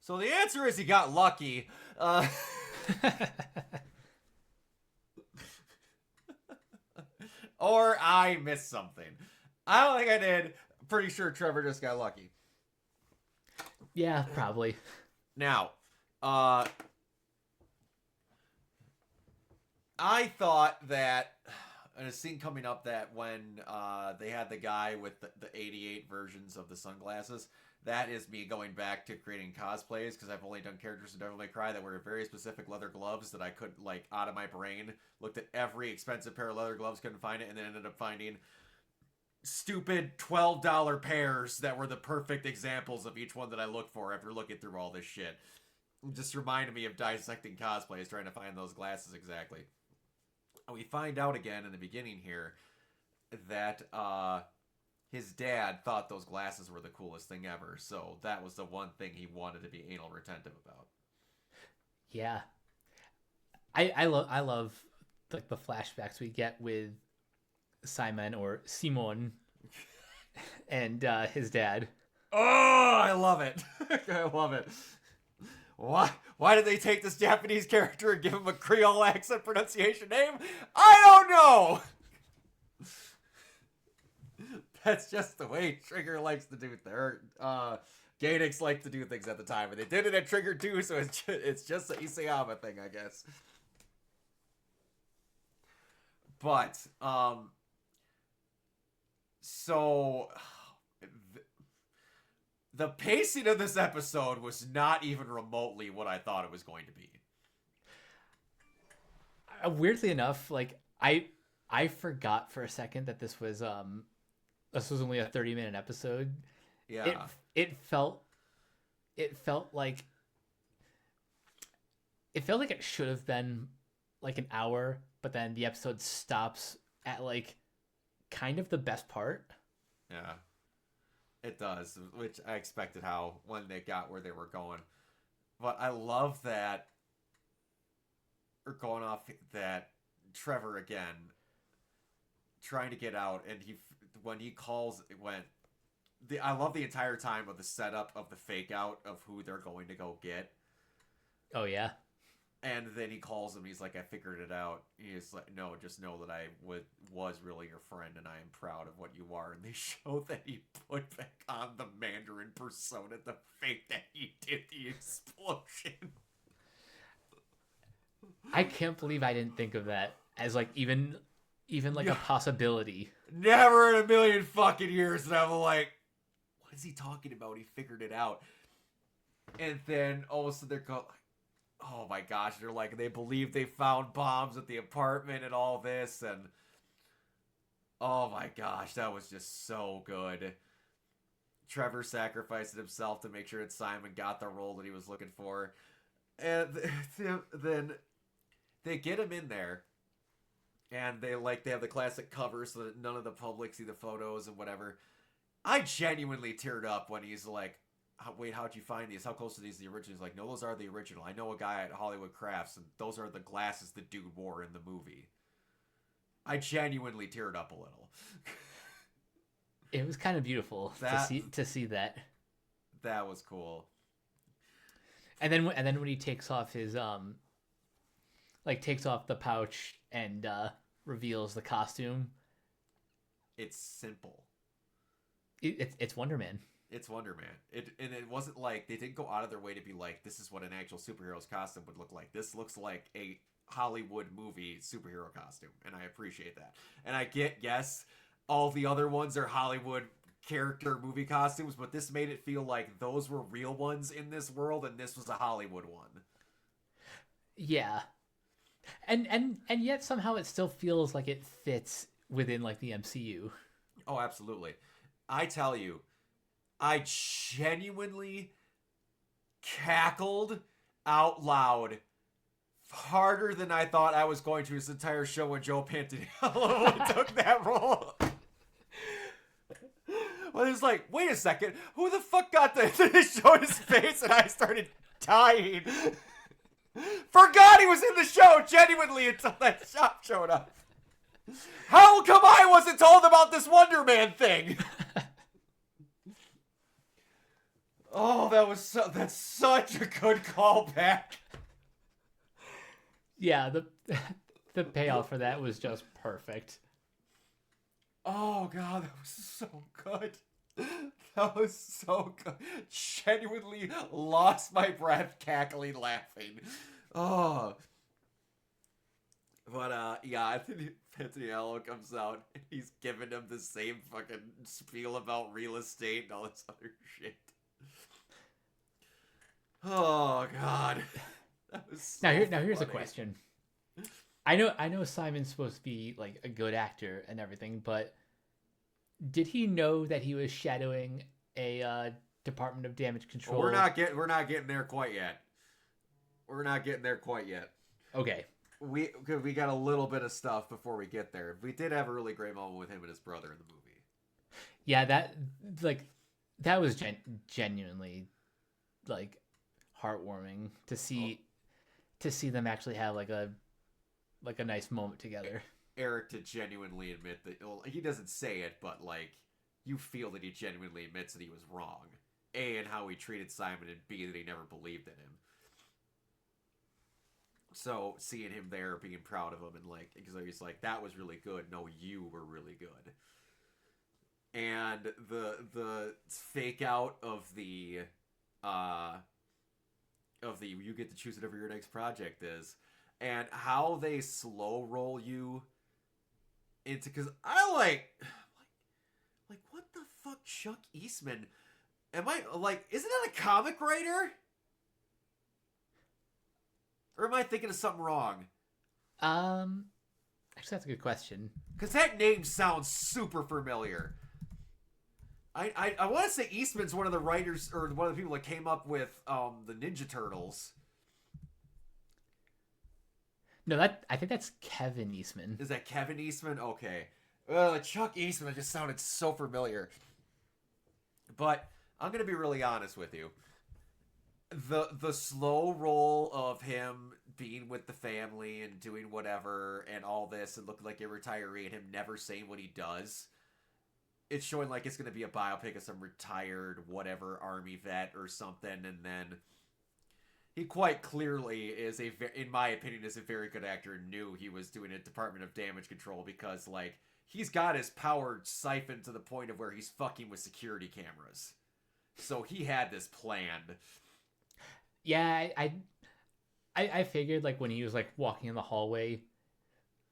So the answer is he got lucky. Or I missed something. I don't think I did. Pretty sure Trevor just got lucky. Yeah, probably. Now, I thought that in a scene coming up that when they had the guy with the 88 versions of the sunglasses, that is me going back to creating cosplays because I've only done characters in Devil May Cry that wear very specific leather gloves that I could, like, out of my brain, looked at every expensive pair of leather gloves, couldn't find it, and then ended up finding stupid $12 pairs that were the perfect examples of each one that I looked for after looking through all this shit. It just reminded me of dissecting cosplays, trying to find those glasses exactly. We find out again in the beginning here that his dad thought those glasses were the coolest thing ever. So that was the one thing he wanted to be anal retentive about. Yeah, I love the flashbacks we get with Simon or Simon and his dad. Oh, I love it. I love it. Why did they take this Japanese character and give him a Creole accent pronunciation name? I don't know. That's just the way Trigger likes to do things. Gainax liked to do things at the time, and they did it at Trigger too, so it's just an Isayama thing, I guess. But, so the pacing of this episode was not even remotely what I thought it was going to be. Weirdly enough, like I forgot for a second that this was only a 30-minute episode. Yeah. It felt like it should have been like an hour, but then the episode stops at like kind of the best part. Yeah. It does, which I expected how when they got where they were going. But I love that, or going off that, Trevor again trying to get out, and when he calls, I love the entire time of the setup of the fake out of who they're going to go get. Oh yeah. And then he calls him. He's like, "I figured it out." He's like, "No, just know that I was really your friend, and I am proud of what you are." And they show that he put back on the Mandarin persona, the fake that he did the explosion. I can't believe I didn't think of that as like even like a possibility. Never in a million fucking years. And I'm like, what is he talking about? He figured it out. And then all of a sudden they're called. Oh my gosh, they're like, they believe they found bombs at the apartment and all this, and oh my gosh, that was just so good. Trevor sacrificed himself to make sure that Simon got the role that he was looking for. And then they get him in there, and they have the classic cover so that none of the public see the photos and whatever. I genuinely teared up when he's like, "Wait, how'd you find these? How close are these to the original?" He's like, "No, those are the original. I know a guy at Hollywood Crafts, and those are the glasses the dude wore in the movie." I genuinely teared up a little. It was kind of beautiful to see that. That was cool. And then when he takes off his takes off the pouch and reveals the costume. It's simple. It's Wonder Man. It's Wonder Man. It wasn't like they didn't go out of their way to be like, this is what an actual superhero's costume would look like. This looks like a Hollywood movie superhero costume, and I appreciate that. And I get, yes, all the other ones are Hollywood character movie costumes, but this made it feel like those were real ones in this world, and this was a Hollywood one. Yeah. And yet somehow it still feels like it fits within like the MCU. Oh, absolutely. I tell you, I genuinely cackled out loud harder than I thought I was going to this entire show when Joe Pantoliano took that role. Well, it was like, wait a second, who the fuck got this? They showed his face and I started dying. Forgot he was in the show, genuinely, until that shop showed up. How come I wasn't told about this Wonder Man thing? Oh, that's such a good callback. Yeah, the payoff for that was just perfect. Oh god, that was so good. That was so good. Genuinely lost my breath cackling laughing. Oh. But yeah, Anthony Allo comes out and he's giving him the same fucking spiel about real estate and all this other shit. Oh god. That was so Here's a funny. question. I know Simon's supposed to be like a good actor and everything, but did he know that he was shadowing a Department of Damage Well, Control? we're not getting there quite yet. We're not getting there quite yet. Okay. We got a little bit of stuff before we get there. We did have a really great moment with him and his brother in the movie. Yeah, like that was genuinely like heartwarming to see them actually have like a nice moment together. Eric to genuinely admit that, well, he doesn't say it, but like you feel that he genuinely admits that he was wrong. A, in how he treated Simon, and B, that he never believed in him. So seeing him there, being proud of him, and like, because he's like, that was really good. No, you were really good. And the fake out of the you get to choose whatever your next project is, and how they slow roll you into, because I like what the fuck, Chuck Eastman? Am I like, isn't that a comic writer? Or am I thinking of something wrong? Actually, that's a good question. Because that name sounds super familiar. I want to say Eastman's one of the writers, or one of the people that came up with the Ninja Turtles. No, I think that's Kevin Eastman. Is that Kevin Eastman? Okay. Chuck Eastman just sounded so familiar. But I'm gonna be really honest with you. The slow roll of him being with the family and doing whatever and all this and looking like a retiree and him never saying what he does, it's showing like it's going to be a biopic of some retired whatever army vet or something, and then he quite clearly is in my opinion, is a very good actor and knew he was doing a Department of Damage Control, because like he's got his power siphoned to the point of where he's fucking with security cameras. So he had this planned. Yeah, I figured like when he was like walking in the hallway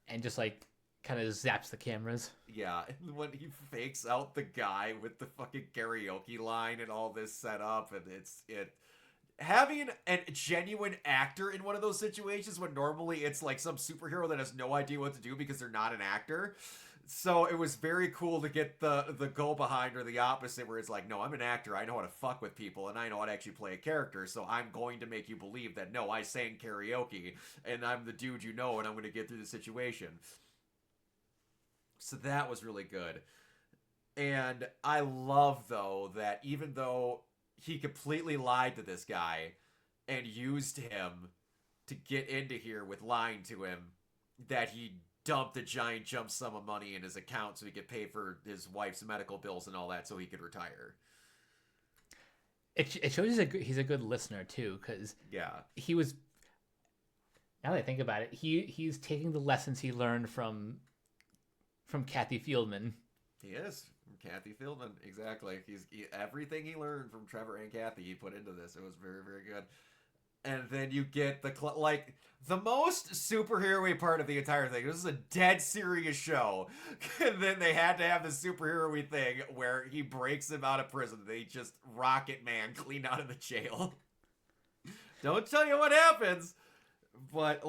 and just like kind of zaps the cameras. Yeah, and when he fakes out the guy with the fucking karaoke line and all this set up, and having a genuine actor in one of those situations when normally it's like some superhero that has no idea what to do because they're not an actor. So it was very cool to get the go behind, or the opposite, where it's like, no, I'm an actor, I know how to fuck with people, and I know how to actually play a character, so I'm going to make you believe that, no, I sang karaoke, and I'm the dude you know, and I'm going to get through the situation. So that was really good. And I love, though, that even though he completely lied to this guy and used him to get into here with lying to him, that he dumped a giant jump sum of money in his account so he could pay for his wife's medical bills and all that so he could retire. It shows he's a good listener too, because Yeah, he was. Now that I think about it, he's taking the lessons he learned from Kathy Fieldman. he is. Kathy Fieldman, exactly. Everything he learned from Trevor and Kathy he put into this. It was very, very good. And then you get the most superhero-y part of the entire thing. This is a dead serious show. And then they had to have the superhero-y thing where he breaks him out of prison. They just Rocket Man clean out of the jail. Don't tell you what happens. But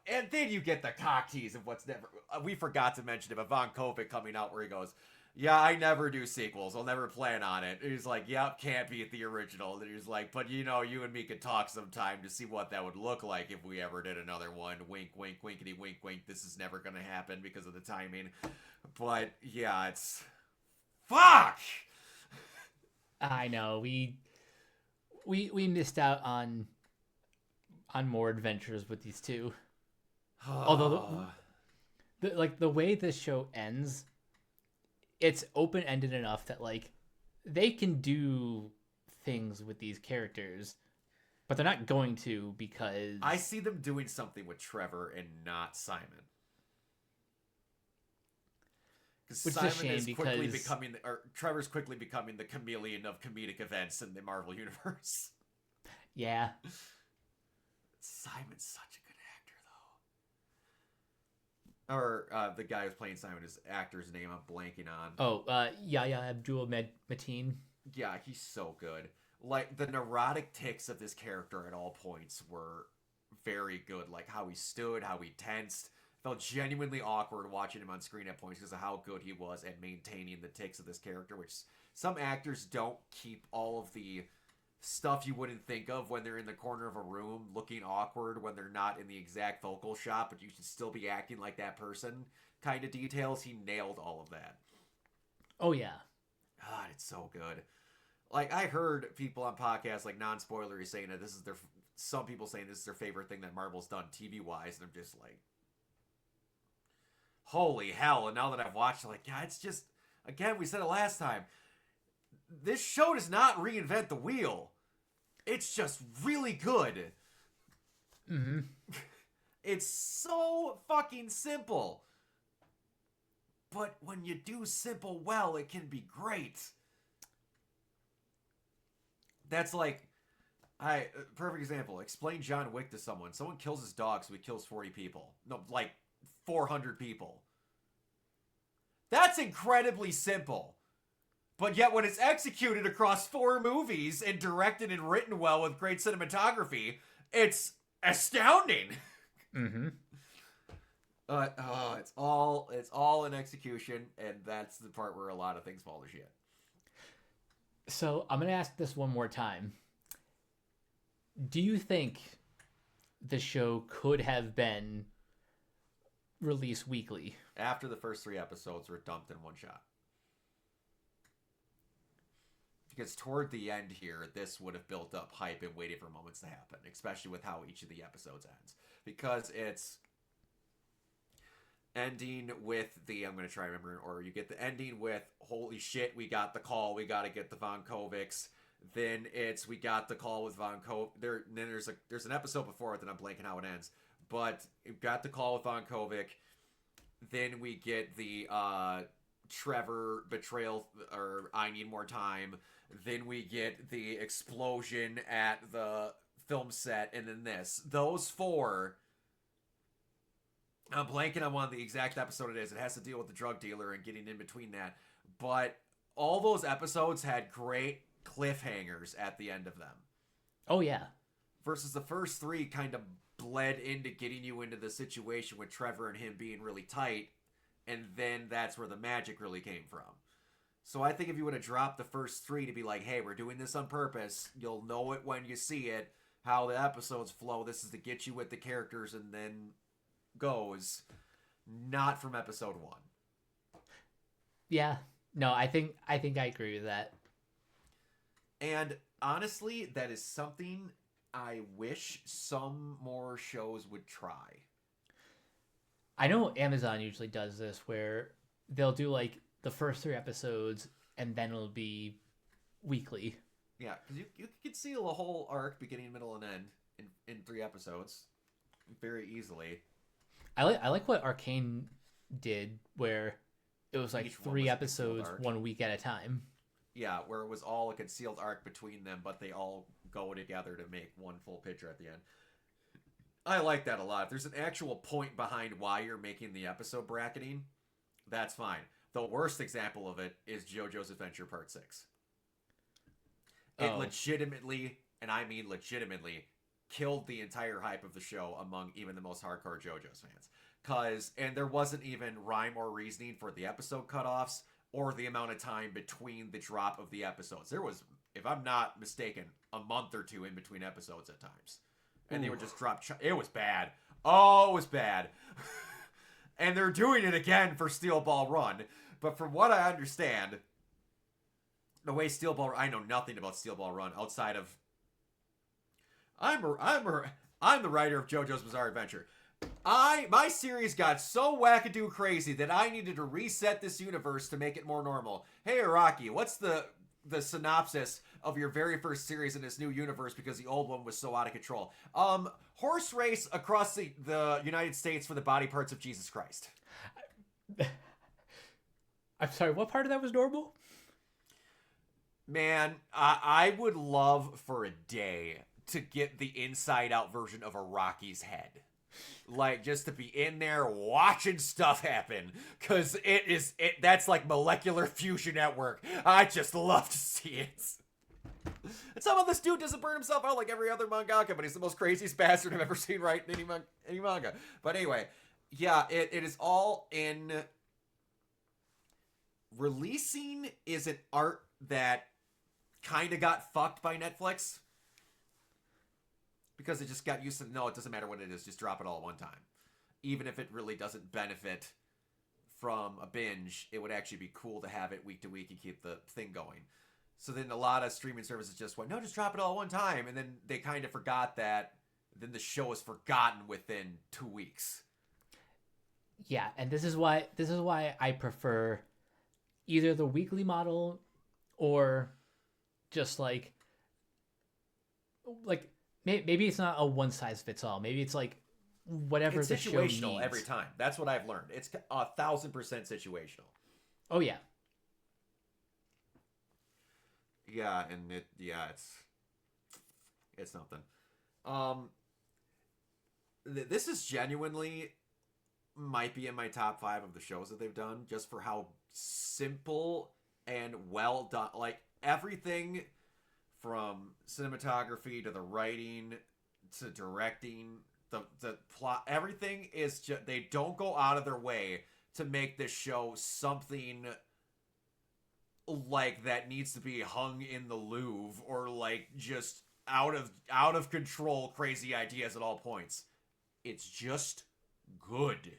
and then you get the cock tease of what's never. We forgot to mention it, but Von Kovic coming out where he goes, yeah, I never do sequels. I'll never plan on it. And he's like, yep, can't beat the original. And he's like, but you know, you and me could talk sometime to see what that would look like if we ever did another one. Wink, wink, winkety, wink, wink. This is never going to happen because of the timing. But yeah, it's... Fuck! I know, we missed out on more adventures with these two. Although the way this show ends, it's open-ended enough that like they can do things with these characters, but they're not going to because I see them doing something with Trevor and not Simon. Which is a shame because Trevor's quickly becoming the chameleon of comedic events in the Marvel universe. Yeah. Simon's such a good actor, though. Or the guy who's playing Simon, his actor's name I'm blanking on. Oh, Yahya Abdul-Mateen. Yeah, he's so good. Like, the neurotic tics of this character at all points were very good. Like, how he stood, how he tensed. Felt genuinely awkward watching him on screen at points because of how good he was at maintaining the tics of this character, which some actors don't keep all of the stuff you wouldn't think of when they're in the corner of a room looking awkward when they're not in the exact vocal shot, but you should still be acting like that person kind of details. He nailed all of that. Oh, yeah. God, it's so good. Like, I heard people on podcasts, like, non-spoilery, saying that some people saying this is their favorite thing that Marvel's done TV-wise, and I'm just like, holy hell. And now that I've watched it, like, yeah, it's just, again, we said it last time, this show does not reinvent the wheel. It's just really good. Mm-hmm. It's so fucking simple. But when you do simple well, it can be great. That's like, perfect example. Explain John Wick to someone. Someone kills his dog, so he kills 40 people. No, like 400 people. That's incredibly simple. But yet when it's executed across 4 movies and directed and written well with great cinematography, it's astounding. Mm-hmm. It's all in execution, and that's the part where a lot of things fall to shit. So I'm going to ask this one more time. Do you think the show could have been released weekly? After the first 3 episodes were dumped in one shot. Because toward the end here, this would have built up hype and waited for moments to happen, especially with how each of the episodes ends. Because it's ending with I'm going to try to remember in order. You get the ending with, holy shit, we got the call, we got to get the Von Kovics. Then we got the call with Von Kovic. Then there's an episode before it that I'm blanking how it ends. But we got the call with Von Kovic. Then we get the Trevor betrayal, or I need more time. Then we get the explosion at the film set, and then this. Those 4, I'm blanking on one of the exact episode it is. It has to deal with the drug dealer and getting in between that. But all those episodes had great cliffhangers at the end of them. Oh, yeah. Versus the first 3 kind of bled into getting you into the situation with Trevor and him being really tight, and then that's where the magic really came from. So I think if you would have dropped the first 3 to be like, hey, we're doing this on purpose, you'll know it when you see it, how the episodes flow, this is to get you with the characters, and then goes, not from episode 1. Yeah. No, I think I agree with that. And honestly, that is something I wish some more shows would try. I know Amazon usually does this where they'll do like the first 3 episodes and then it'll be weekly. Yeah, because you could see the whole arc beginning, middle, and end in 3 episodes very easily. I like what Arcane did where it was like 3 episodes 1 week at a time. Yeah, where it was all a concealed arc between them, but they all go together to make one full picture at the end. I like that a lot. If there's an actual point behind why you're making the episode bracketing, that's fine. The worst example of it is JoJo's Adventure Part 6. It legitimately, and I mean legitimately, killed the entire hype of the show among even the most hardcore JoJo's fans. And there wasn't even rhyme or reasoning for the episode cutoffs or the amount of time between the drop of the episodes. There was, if I'm not mistaken, a month or 2 in between episodes at times. And they would just drop... It was bad. Oh, it was bad. And they're doing it again for Steel Ball Run. But from what I understand, the way Steel Ball... I know nothing about Steel Ball Run outside of... I'm the writer of JoJo's Bizarre Adventure. My series got so wackadoo crazy that I needed to reset this universe to make it more normal. Hey, Araki, what's the the synopsis of your very first series in this new universe because the old one was so out of control. Horse race across the United States for the body parts of Jesus Christ. I'm sorry, what part of that was normal? Man, I would love for a day to get the inside out version of a Rocky's head. Like, just to be in there watching stuff happen. Because that's like molecular fusion at work. I just love to see it. And somehow this dude doesn't burn himself out like every other mangaka, but he's the most craziest bastard I've ever seen write in any manga. But anyway, yeah, it is all in... Releasing is an art that kind of got fucked by Netflix. Because it just got used to, no, it doesn't matter what it is, just drop it all at one time. Even if it really doesn't benefit from a binge, it would actually be cool to have it week to week and keep the thing going. So then a lot of streaming services just went, no, just drop it all at one time. And then they kind of forgot that. Then the show is forgotten within 2 weeks. Yeah, and this is why I prefer either the weekly model or just like maybe it's not a one size fits all. Maybe it's like whatever it's the show needs. Situational every time. That's what I've learned. It's 1,000% situational. Oh yeah. Yeah, and it's something. This is genuinely might be in my top 5 of the shows that they've done, just for how simple and well done. Like everything from cinematography to the writing to directing, the plot, everything is just, they don't go out of their way to make this show something like that needs to be hung in the Louvre or like just out of control crazy ideas at all points. It's just good.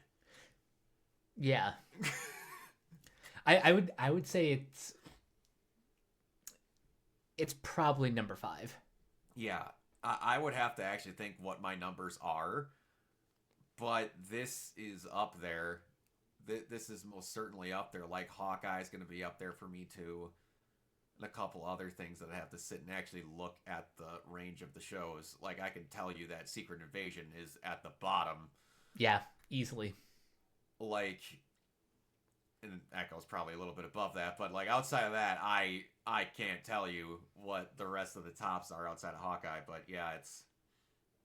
Yeah. I would say it's probably number 5. Yeah, I would have to actually think what my numbers are, but this is up there. This is most certainly up there. Like Hawkeye's going to be up there for me too, and a couple other things that I have to sit and actually look at the range of the shows. Like I can tell you that Secret Invasion is at the bottom. Yeah, easily. Like, and Echo's probably a little bit above that, but like outside of that, I can't tell you what the rest of the tops are outside of Hawkeye. But yeah,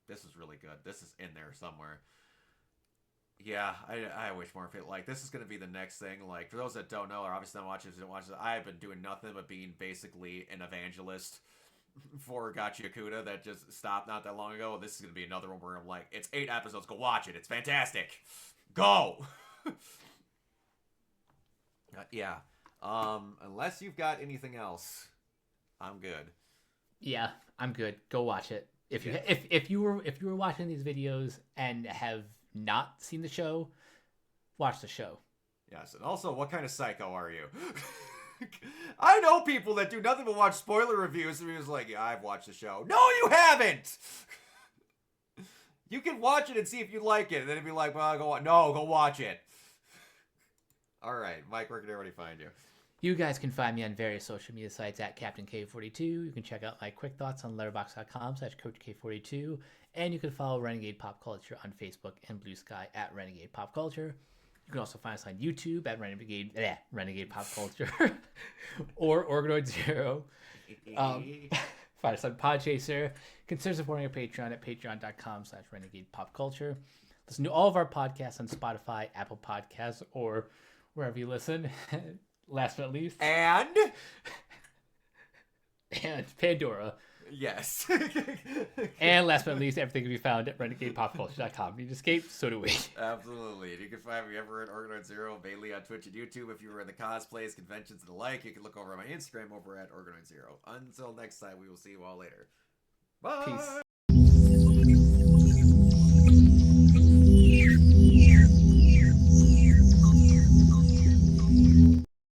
this is really good. This is in there somewhere. Yeah, I wish more of it. Like, this is going to be the next thing. Like, for those that don't know, or obviously don't watch it, I've been doing nothing but being basically an evangelist for Gachi Akuda that just stopped not that long ago. This is going to be another one where I'm like, it's 8 episodes, go watch it. It's fantastic. Go! Yeah. Unless you've got anything else, I'm good. Yeah, I'm good. Go watch it. If you were watching these videos and have not seen the show, watch the show. Yes, and also, what kind of psycho are you? I know people that do nothing but watch spoiler reviews, and he was like, yeah, I've watched the show. No, you haven't! You can watch it and see if you like it, and then it'd be like, well, go watch it. Alright, Mike, where can everybody find you? You guys can find me on various social media sites at Captain K42. You can check out my quick thoughts on letterboxd.com/CoachK42. And you can follow Renegade Pop Culture on Facebook and Blue Sky at Renegade Pop Culture. You can also find us on YouTube at Renegade Pop Culture or Organoid Zero. Find us on Podchaser. Consider supporting our Patreon at patreon.com/Renegade Pop Culture. Listen to all of our podcasts on Spotify, Apple Podcasts, or wherever you listen. Last but not least. And Pandora. Yes. And last but not least, everything can be found at renegadepopculture.com. You escape, so do we. Absolutely. And you can find me ever at Organoid Zero, mainly on Twitch and YouTube. If you were in the cosplays, conventions, and the like, you can look over at my Instagram over at Organoid Zero. Until next time, we will see you all later. Bye. Peace.